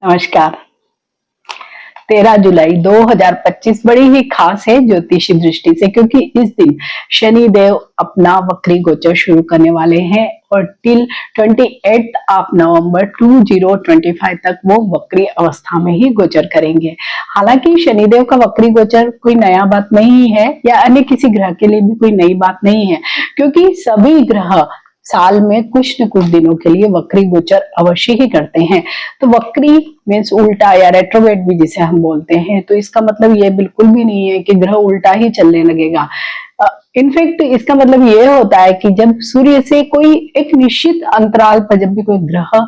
नमस्कार। 13 जुलाई 2025 बड़ी ही खास है ज्योतिषी दृष्टि से, क्योंकि इस दिन शनि देव अपना वक्री गोचर शुरू करने वाले हैं और टिल 28 ऑफ नवंबर 2025 तक वो वक्री अवस्था में ही गोचर करेंगे। हालांकि शनिदेव का वक्री गोचर कोई नया बात नहीं है या अन्य किसी ग्रह के लिए भी कोई नई बात नहीं है, क्योंकि सभी ग्रह साल में कुछ न कुछ दिनों के लिए वक्री गोचर अवश्य ही करते हैं। तो वक्री मीन्स उल्टा या रेट्रोग्रेड भी जिसे हम बोलते हैं, तो इसका मतलब ये बिल्कुल भी नहीं है कि ग्रह उल्टा ही चलने लगेगा। इनफैक्ट इसका मतलब ये होता है कि जब सूर्य से कोई एक निश्चित अंतराल पर जब भी कोई ग्रह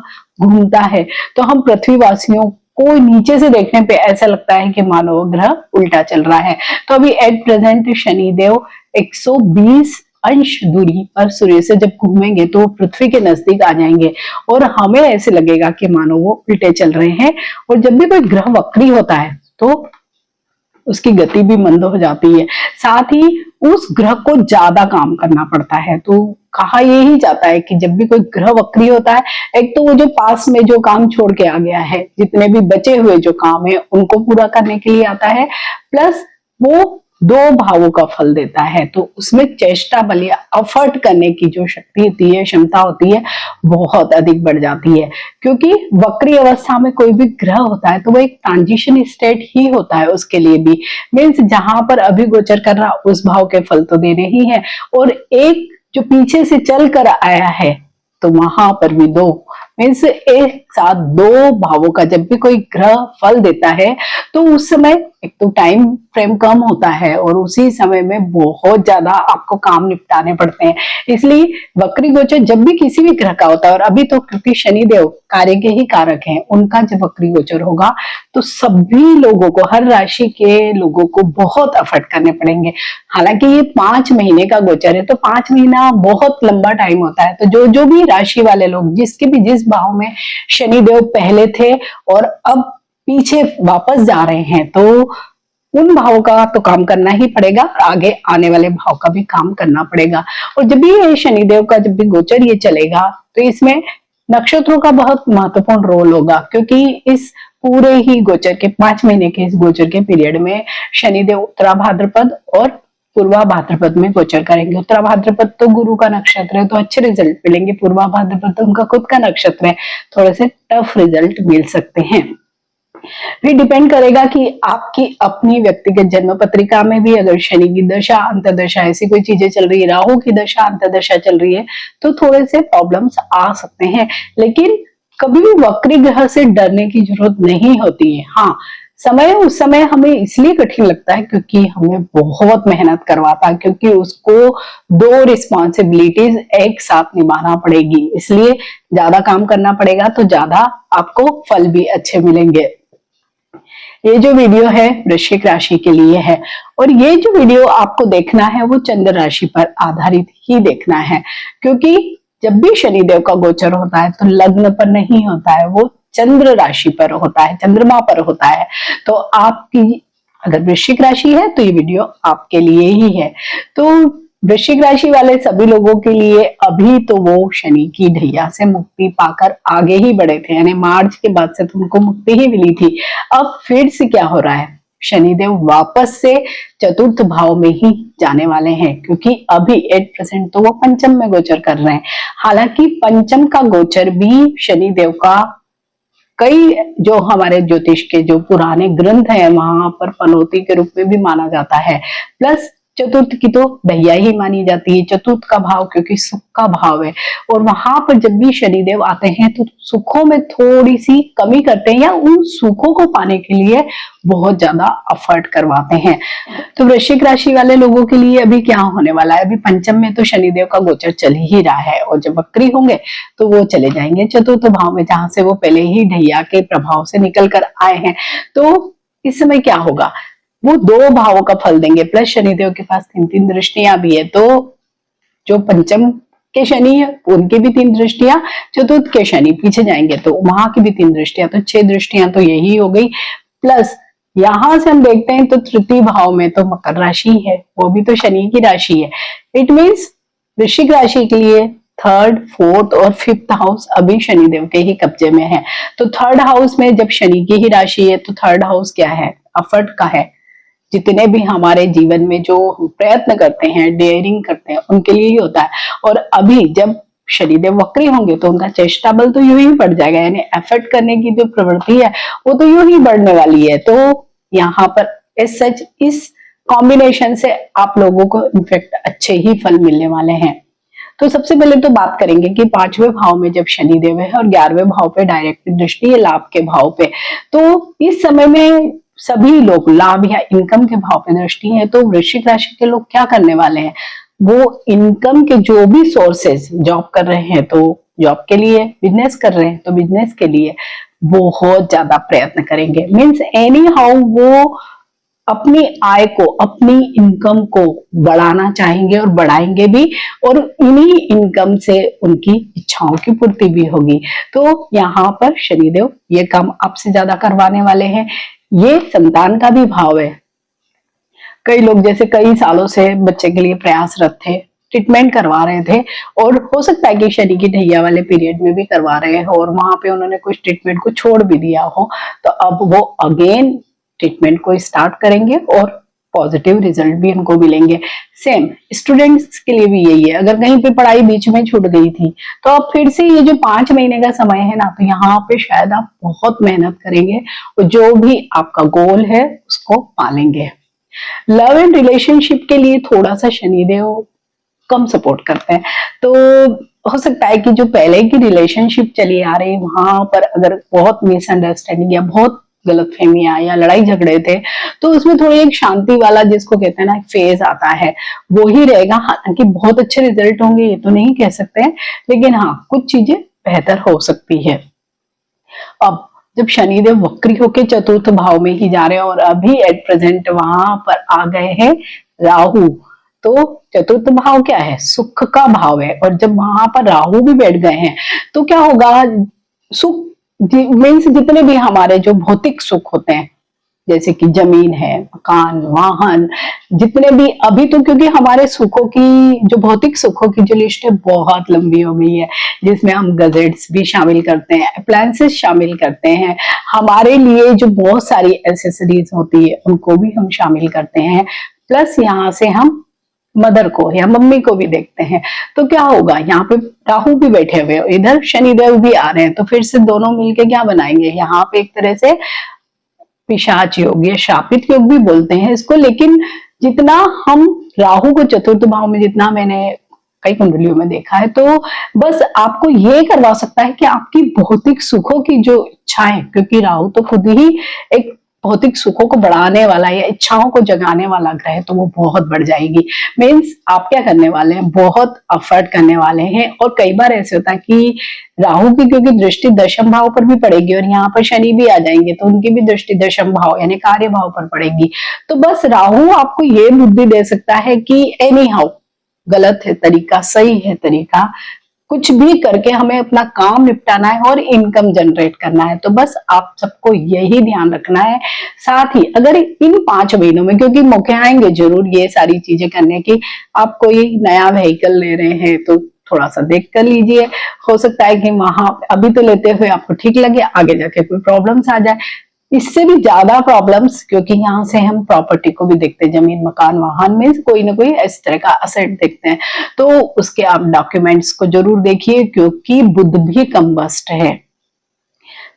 घूमता है तो हम पृथ्वीवासियों को नीचे से देखने पे ऐसा लगता है कि मानो ग्रह उल्टा चल रहा है। तो अभी एट प्रेजेंट शनिदेव 120 अंश दूरी पर सूर्य से जब घूमेंगे तो पृथ्वी के नजदीक आ जाएंगे और हमें ऐसे लगेगा कि मानो वो उल्टे चल रहे हैं। और जब भी कोई ग्रह वक्री होता है तो उसकी गति भी मंद हो जाती है, साथ ही उस ग्रह को ज्यादा काम करना पड़ता है। तो कहा यही जाता है कि जब भी कोई ग्रह वक्री होता है, एक तो वो जो पास में जो काम छोड़ के आ गया है, जितने भी बचे हुए जो काम है उनको पूरा करने के लिए आता है, प्लस वो 2 भावों का फल देता है। तो उसमें चेष्टा बल या एफर्ट करने की जो शक्ति होती है, क्षमता होती है, बहुत अधिक बढ़ जाती है। क्योंकि वक्री अवस्था में कोई भी ग्रह होता है तो वो एक ट्रांजिशन स्टेट ही होता है उसके लिए भी। मीन्स जहां पर अभी गोचर कर रहा उस भाव के फल तो देने ही है, और एक जो पीछे से चल कर आया है तो वहां पर भी 2 मीन्स एक साथ 2 भावों का जब भी कोई ग्रह फल देता है तो उस समय एक तो टाइम फ्रेम कम होता है और उसी समय में बहुत ज्यादा आपको काम निपटाने पड़ते हैं। इसलिए वक्री गोचर जब भी किसी भी ग्रह का होता है, और अभी तो क्योंकि शनिदेव कार्य के ही कारक हैं, उनका जब वक्री गोचर होगा तो सभी लोगों को, हर राशि के लोगों को बहुत एफर्ट करने पड़ेंगे। हालांकि ये 5 महीने का गोचर है तो 5 महीना बहुत लंबा टाइम होता है। तो जो भी राशि वाले लोग जिसके भी जिस भाव में शनिदेव पहले थे और अब पीछे वापस जा रहे हैं, तो उन भावों का तो काम करना ही पड़ेगा, आगे आने वाले भाव का भी काम करना पड़ेगा। और जब भी ये शनिदेव का जब भी गोचर ये चलेगा तो इसमें नक्षत्रों का बहुत महत्वपूर्ण रोल होगा, क्योंकि इस पूरे ही गोचर के 5 महीने के इस गोचर के पीरियड में शनिदेव उत्तरा भाद्रपद और पूर्वा भाद्रपद में गोचर करेंगे। उत्तरा भाद्रपद तो गुरु का नक्षत्र है तो अच्छे रिजल्ट मिलेंगे, पूर्वा भाद्रपद तो उनका खुद का नक्षत्र है, थोड़े से टफ रिजल्ट मिल सकते हैं। फिर डिपेंड करेगा कि आपकी अपनी व्यक्तिगत जन्म पत्रिका में भी अगर शनि की दशा अंतर्दशा ऐसी कोई चीजें चल रही है, राहु की दशा अंतर्दशा चल रही है, तो थोड़े से प्रॉब्लम्स आ सकते हैं। लेकिन कभी भी वक्री ग्रह से डरने की जरूरत नहीं होती है। हाँ, समय उस समय हमें इसलिए कठिन लगता है क्योंकि हमें बहुत मेहनत करवाता है, क्योंकि उसको 2 रिस्पॉन्सिबिलिटीज एक साथ निभाना पड़ेगी, इसलिए ज्यादा काम करना पड़ेगा, तो ज्यादा आपको फल भी अच्छे मिलेंगे। ये जो वीडियो है वृश्चिक राशि के लिए है, और ये जो वीडियो आपको देखना है वो चंद्र राशि पर आधारित ही देखना है, क्योंकि जब भी शनिदेव का गोचर होता है तो लग्न पर नहीं होता है, वो चंद्र राशि पर होता है, चंद्रमा पर होता है। तो आपकी अगर वृश्चिक राशि है तो ये वीडियो आपके लिए ही है। तो वृश्चिक राशि वाले सभी लोगों के लिए अभी तो वो शनि की ढैया से मुक्ति पाकर आगे ही बढ़े थे, यानी मार्च के बाद से तो उनको मुक्ति ही मिली थी। अब फिर से क्या हो रहा है, शनिदेव वापस से चतुर्थ भाव में ही जाने वाले हैं, क्योंकि अभी 8% तो वो पंचम में गोचर कर रहे हैं। हालांकि पंचम का गोचर भी शनिदेव का कई जो हमारे ज्योतिष के जो पुराने ग्रंथ हैं वहां पर पनौती के रूप में भी माना जाता है, प्लस चतुर्थ की तो ढैया ही मानी जाती है। चतुर्थ का भाव क्योंकि सुख का भाव है, और वहां पर जब भी शनिदेव आते हैं तो सुखों में थोड़ी सी कमी करते हैं या उन सुखों को पाने के लिए बहुत ज्यादा एफर्ट करवाते हैं। तो वृश्चिक राशि वाले लोगों के लिए अभी क्या होने वाला है, अभी पंचम में तो शनिदेव का गोचर चल ही रहा है, और जब वक्री होंगे तो वो चले जाएंगे चतुर्थ भाव में, जहां से वो पहले ही ढैया के प्रभाव से निकल कर आए हैं। तो इस समय क्या होगा, वो 2 भावों का फल देंगे, प्लस शनिदेव के पास 3 दृष्टियां भी है। तो जो पंचम के शनि है उनकी भी 3 दृष्टियां, चतुर्थ के शनि पीछे जाएंगे तो वहां की भी 3 दृष्टियां, तो 6 दृष्टियां तो यही हो गई। प्लस यहां से हम देखते हैं तो तृतीय भाव में तो मकर राशि है, वो भी तो शनि की राशि है। इट मीन्स वृश्चिक राशि के लिए थर्ड, फोर्थ और फिफ्थ हाउस अभी शनिदेव के ही कब्जे में है। तो थर्ड हाउस में जब शनि की ही राशि है तो थर्ड हाउस क्या है, एफर्ट का है। जितने भी हमारे जीवन में जो प्रयत्न करते हैं, डेयरिंग करते हैं, उनके लिए ही होता है। और अभी जब शनिदेव वक्री होंगे तो उनका चेष्टा बल तो यूं ही बढ़ जाएगा, यानी एफर्ट करने की जो प्रवृत्ति है वो तो यूं ही बढ़ने वाली है। तो यहाँ पर इस सच इस कॉम्बिनेशन से आप लोगों को इनफेक्ट अच्छे ही फल मिलने वाले हैं। तो सबसे पहले तो बात करेंगे कि पांचवें भाव में जब शनिदेव है और 11वें भाव पे डायरेक्ट दृष्टि है लाभ के भाव पे, तो इस समय में सभी लोग लाभ या इनकम के भाव पे दृष्टि है। तो वृश्चिक राशि के लोग क्या करने वाले हैं, वो इनकम के जो भी सोर्सेस, जॉब कर रहे हैं तो जॉब के लिए, बिजनेस कर रहे हैं तो बिजनेस के लिए बहुत ज्यादा प्रयत्न करेंगे। मीन्स एनी हाउ वो अपनी आय को, अपनी इनकम को बढ़ाना चाहेंगे और बढ़ाएंगे भी, और इन्हीं इनकम से उनकी इच्छाओं की पूर्ति भी होगी। तो यहाँ पर शनिदेव ये काम आपसे ज्यादा करवाने वाले हैं। ये संतान का भी भाव है। कई लोग जैसे कई सालों से बच्चे के लिए प्रयासरत थे, ट्रीटमेंट करवा रहे थे, और हो सकता है कि शनि की ढैया वाले पीरियड में भी करवा रहे हो और वहां पे उन्होंने कुछ ट्रीटमेंट को छोड़ भी दिया हो, तो अब वो अगेन ट्रीटमेंट को स्टार्ट करेंगे और पॉजिटिव रिजल्ट भी उनको मिलेंगे। सेम स्टूडेंट्स के लिए भी यही है। अगर कहीं पे पढ़ाई बीच में छूट गई थी तो अब फिर से ये जो 5 महीने का समय है ना, तो यहाँ पे शायद आप बहुत मेहनत करेंगे और जो भी आपका गोल है उसको पालेंगे। लव एंड रिलेशनशिप के लिए थोड़ा सा शनिदेव कम सपोर्ट करते हैं। तो हो सकता है कि जो पहले की रिलेशनशिप चली आ रही वहां पर अगर बहुत मिसअंडरस्टैंडिंग या बहुत गलतफहमियां या लड़ाई झगड़े थे, तो उसमें थोड़ी एक शांति वाला, जिसको कहते हैं ना, फेज आता है, वो ही रहेगा। हालांकि बहुत अच्छे रिजल्ट होंगे ये तो नहीं कह सकते हैं, लेकिन हाँ कुछ चीजें बेहतर हो सकती है। अब जब शनिदेव वक्री होके चतुर्थ भाव में ही जा रहे हैं और अभी एट प्रेजेंट वहां पर आ गए हैं राहु, तो चतुर्थ भाव क्या है, सुख का भाव है। और जब वहां पर राहु भी बैठ गए हैं तो क्या होगा, सुख मीन्स जितने भी हमारे जो भौतिक सुख होते हैं, जैसे कि जमीन है, मकान, वाहन, जितने भी अभी तो, क्योंकि हमारे सुखों की जो भौतिक सुखों की जो लिस्ट है बहुत लंबी हो गई है, जिसमें हम गजेट्स भी शामिल करते हैं, अप्लायंसेस शामिल करते हैं, हमारे लिए जो बहुत सारी एसेसरीज होती है उनको भी हम शामिल करते हैं, प्लस यहाँ से हम मदर को या मम्मी को भी देखते हैं। तो क्या होगा, यहाँ पे राहु भी बैठे हुए, इधर शनिदेव भी आ रहे हैं, तो फिर से दोनों मिलके क्या बनाएंगे, यहाँ पे एक तरह से पिशाच योग या शापित योग भी बोलते हैं इसको। लेकिन जितना हम राहु को चतुर्थ भाव में, जितना मैंने कई कुंडलियों में देखा है, तो बस आपको ये करवा सकता है कि आपकी भौतिक सुखों की जो इच्छाएं, क्योंकि राहु तो खुद ही एक भौतिक सुखों को बढ़ाने वाला या इच्छाओं को जगाने वाला ग्रह, तो वो बहुत बढ़ जाएगी। मीन्स आप क्या करने वाले हैं, बहुत एफर्ट करने वाले हैं। और कई बार ऐसे होता है कि राहु की क्योंकि दृष्टि दशम भाव पर भी पड़ेगी और यहाँ पर शनि भी आ जाएंगे, तो उनकी भी दृष्टि दशम भाव यानी कार्य भाव पर पड़ेगी। तो बस राहु आपको ये बुद्धि दे सकता है कि एनी हाउ गलत है तरीका, सही है तरीका, कुछ भी करके हमें अपना काम निपटाना है और इनकम जनरेट करना है। तो बस आप सबको यही ध्यान रखना है। साथ ही अगर इन 5 महीनों में, क्योंकि मौके आएंगे जरूर ये सारी चीजें करने की, आप कोई नया व्हीकल ले रहे हैं तो थोड़ा सा देख कर लीजिए। हो सकता है कि वहां अभी तो लेते हुए आपको ठीक लगे, आगे जाके कोई प्रॉब्लम्स आ जाए, इससे भी ज्यादा प्रॉब्लम्स, क्योंकि यहाँ से हम प्रॉपर्टी को भी देखते हैं, जमीन, मकान, वाहन में कोई ना कोई इस तरह का असेट देखते हैं, तो उसके आप डॉक्यूमेंट्स को जरूर देखिए, क्योंकि बुध भी कम्बस्ट है।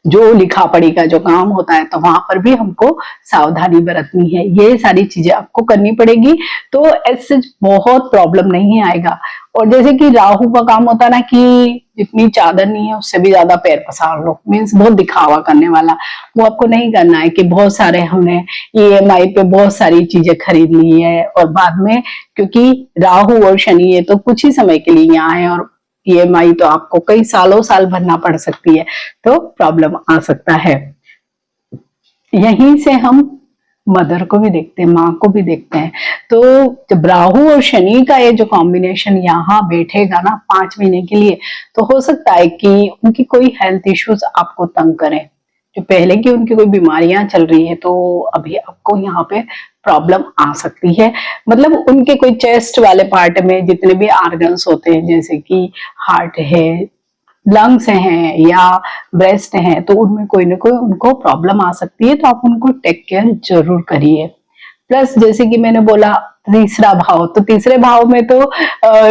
जो लिखा पढ़ी का जो काम होता है तो वहां पर भी हमको सावधानी बरतनी है, ये सारी चीजें आपको करनी पड़ेगी। तो ऐसे बहुत प्रॉब्लम नहीं आएगा। और जैसे कि राहु का काम होता है ना कि जितनी चादर नहीं है उससे भी ज्यादा पैर पसार लो, मीन्स बहुत दिखावा करने वाला, वो आपको नहीं करना है कि बहुत सारे हमने ईएमआई पे बहुत सारी चीजें खरीद ली है और बाद में, क्योंकि राहु और शनि ये तो कुछ ही समय के लिए यहाँ है और ईएमआई तो आपको कई सालों साल भरना पड़ सकती है, तो प्रॉब्लम आ सकता है। यहीं से हम मदर को भी देखते हैं, माँ को भी देखते हैं। तो जब राहु और शनि का ये जो कॉम्बिनेशन यहाँ बैठेगा ना 5 महीने के लिए, तो हो सकता है कि उनकी कोई हेल्थ इश्यूज आपको तंग करें, जो पहले की उनकी कोई बीमारियां चल रही है तो अभी आपको यहाँ पे प्रॉब्लम आ सकती है। मतलब उनके कोई चेस्ट वाले पार्ट में जितने भी ऑर्गन्स होते हैं, जैसे कि हार्ट है, लंग्स हैं या ब्रेस्ट हैं, तो उनमें कोई ना कोई उनको प्रॉब्लम आ सकती है, तो आप उनको टेक केयर जरूर करिए। प्लस जैसे कि मैंने बोला तीसरा भाव, तो तीसरे भाव में तो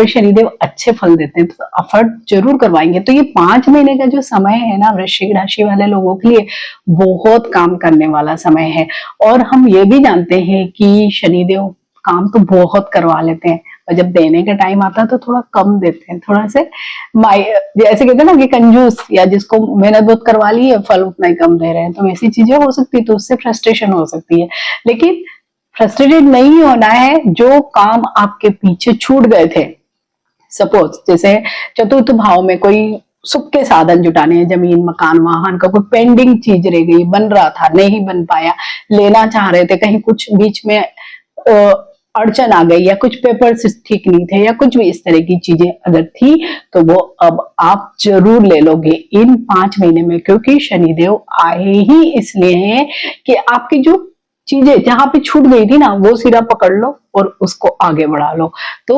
शनिदेव अच्छे फल देते हैं, तो एफर्ट जरूर करवाएंगे। तो ये 5 महीने का जो समय है ना वृश्चिक राशि वाले लोगों के लिए बहुत काम करने वाला समय है। और हम ये भी जानते हैं कि शनिदेव काम तो बहुत करवा लेते हैं, और जब देने का टाइम आता है तो थोड़ा कम देते हैं, थोड़ा से जैसे कहते हैं ना कि कंजूस, या जिसको मेहनत बहुत करवा ली है फल उतना ही कम दे रहे हैं, तो वैसी चीजें हो सकती है, तो उससे फ्रस्ट्रेशन हो सकती है। लेकिन फ्रस्ट्रेटेड नहीं होना है। जो काम आपके पीछे छूट गए थे, सपोज जैसे चतुर्थ भाव में कोई सुख के साधन जुटाने हैं, जमीन मकान वाहन का कोई पेंडिंग चीज रह गई, बन रहा था नहीं बन पाया, लेना चाह रहे थे, कहीं कुछ बीच में अड़चन आ गई, या कुछ पेपर्स ठीक नहीं थे, या कुछ भी इस तरह की चीजें अगर थी, तो वो अब आप जरूर ले लोगे इन 5 महीने में, क्योंकि शनिदेव आए ही इसलिए हैं कि आपकी जो चीजें जहां पे छूट गई थी ना, वो सिरा पकड़ लो और उसको आगे बढ़ा लो। तो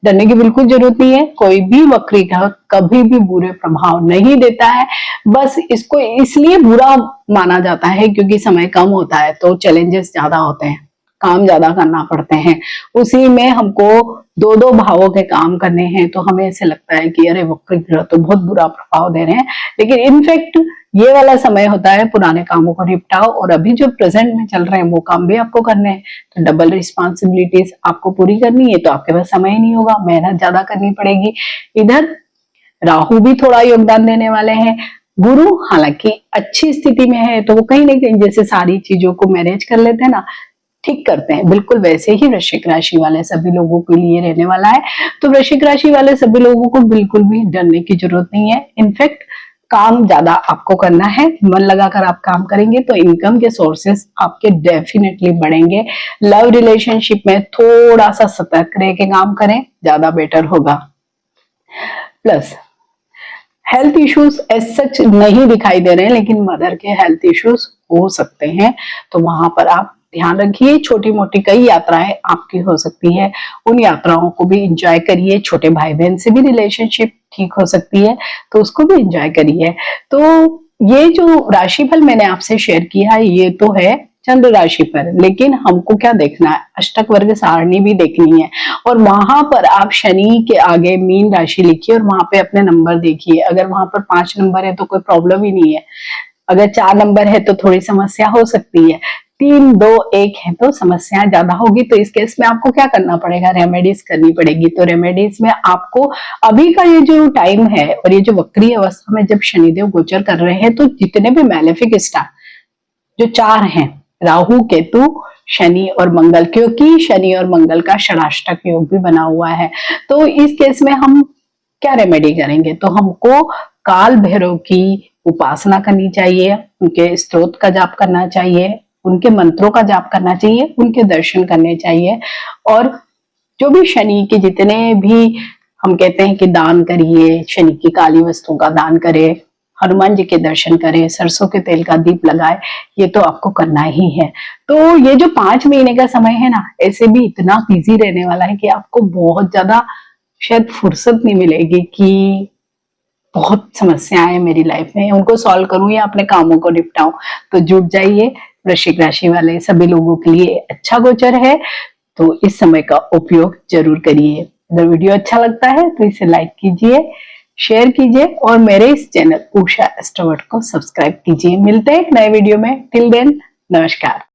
डरने की बिल्कुल जरूरत नहीं है। कोई भी वक्री का कभी भी बुरे प्रभाव नहीं देता है, बस इसको इसलिए बुरा माना जाता है क्योंकि समय कम होता है, तो चैलेंजेस ज्यादा होते हैं, काम ज्यादा करना पड़ते हैं, उसी में हमको 2-2 भावों के काम करने हैं, तो हमें ऐसे लगता है कि अरे वक्र ग्रह तो बहुत बुरा प्रभाव दे रहे हैं। लेकिन इनफैक्ट ये वाला समय होता है पुराने कामों को निपटाओ, और अभी जो प्रेजेंट में चल रहे हैं वो काम भी आपको करने हैं, तो डबल रिस्पॉन्सिबिलिटीज आपको पूरी करनी है, तो आपके पास समय ही नहीं होगा, मेहनत ज्यादा करनी पड़ेगी। इधर राहु भी थोड़ा योगदान देने वाले हैं। गुरु हालांकि अच्छी स्थिति में है, तो वो कहीं ना कहीं जैसे सारी चीजों को मैनेज कर लेते हैं ना, ठीक करते हैं, बिल्कुल वैसे ही वृश्चिक राशि वाले सभी लोगों के लिए रहने वाला है। तो वृश्चिक राशि वाले सभी लोगों को बिल्कुल भी डरने की जरूरत नहीं है। इनफैक्ट काम ज्यादा आपको करना है, मन लगाकर आप काम करेंगे तो इनकम के सोर्सेस आपके डेफिनेटली बढ़ेंगे। लव रिलेशनशिप में थोड़ा सा सतर्क रह के काम करें, ज्यादा बेटर होगा। Plus health issues as such नहीं दिखाई दे रहे हैं, लेकिन मदर के हेल्थ इश्यूज हो सकते हैं, तो वहां पर आप ध्यान रखिए। छोटी मोटी कई यात्राएं आपकी हो सकती है, उन यात्राओं को भी एंजॉय करिए। छोटे भाई बहन से भी रिलेशनशिप ठीक हो सकती है, तो उसको भी एंजॉय करिए। तो ये जो राशिफल मैंने आपसे शेयर किया है, ये तो है चंद्र राशि पर, लेकिन हमको क्या देखना है, अष्टक वर्ग सारणी भी देखनी है, और वहां पर आप शनि के आगे मीन राशि लिखिए और वहां पे अपने नंबर देखिए। अगर वहां पर 5 नंबर है तो कोई प्रॉब्लम ही नहीं है, अगर 4 नंबर है तो थोड़ी समस्या हो सकती है, 3, 2, 1 है तो समस्या ज्यादा होगी। तो इस केस में आपको क्या करना पड़ेगा, रेमेडीज करनी पड़ेगी। तो रेमेडीज में आपको अभी का ये जो टाइम है और ये जो वक्री अवस्था में जब शनिदेव गोचर कर रहे हैं, तो जितने भी मैलेफिक स्टार जो 4 हैं, राहु केतु शनि और मंगल, क्योंकि शनि और मंगल का षडाष्टक योग भी बना हुआ है, तो इस केस में हम क्या रेमेडी करेंगे, तो हमको काल भैरव की उपासना करनी चाहिए, उनके स्तोत्र का जाप करना चाहिए, उनके मंत्रों का जाप करना चाहिए, उनके दर्शन करने चाहिए। और जो भी शनि के जितने भी हम कहते हैं कि दान करिए, शनि की काली वस्तुओं का दान करें, हनुमान जी के दर्शन करें, सरसों के तेल का दीप लगाए, ये तो आपको करना ही है। तो ये जो 5 महीने का समय है ना, ऐसे भी इतना बिजी रहने वाला है कि आपको बहुत ज्यादा शायद फुर्सत नहीं मिलेगी कि बहुत समस्याएं हैं मेरी लाइफ में, उनको सॉल्व करूं या अपने कामों को निपटाऊं। तो जुट जाइए, वृश्चिक राशि वाले सभी लोगों के लिए अच्छा गोचर है, तो इस समय का उपयोग जरूर करिए। अगर वीडियो अच्छा लगता है तो इसे लाइक कीजिए, शेयर कीजिए, और मेरे इस चैनल उषा एस्ट्रोवर्ट को सब्सक्राइब कीजिए। मिलते हैं एक नए वीडियो में, टिल देन नमस्कार।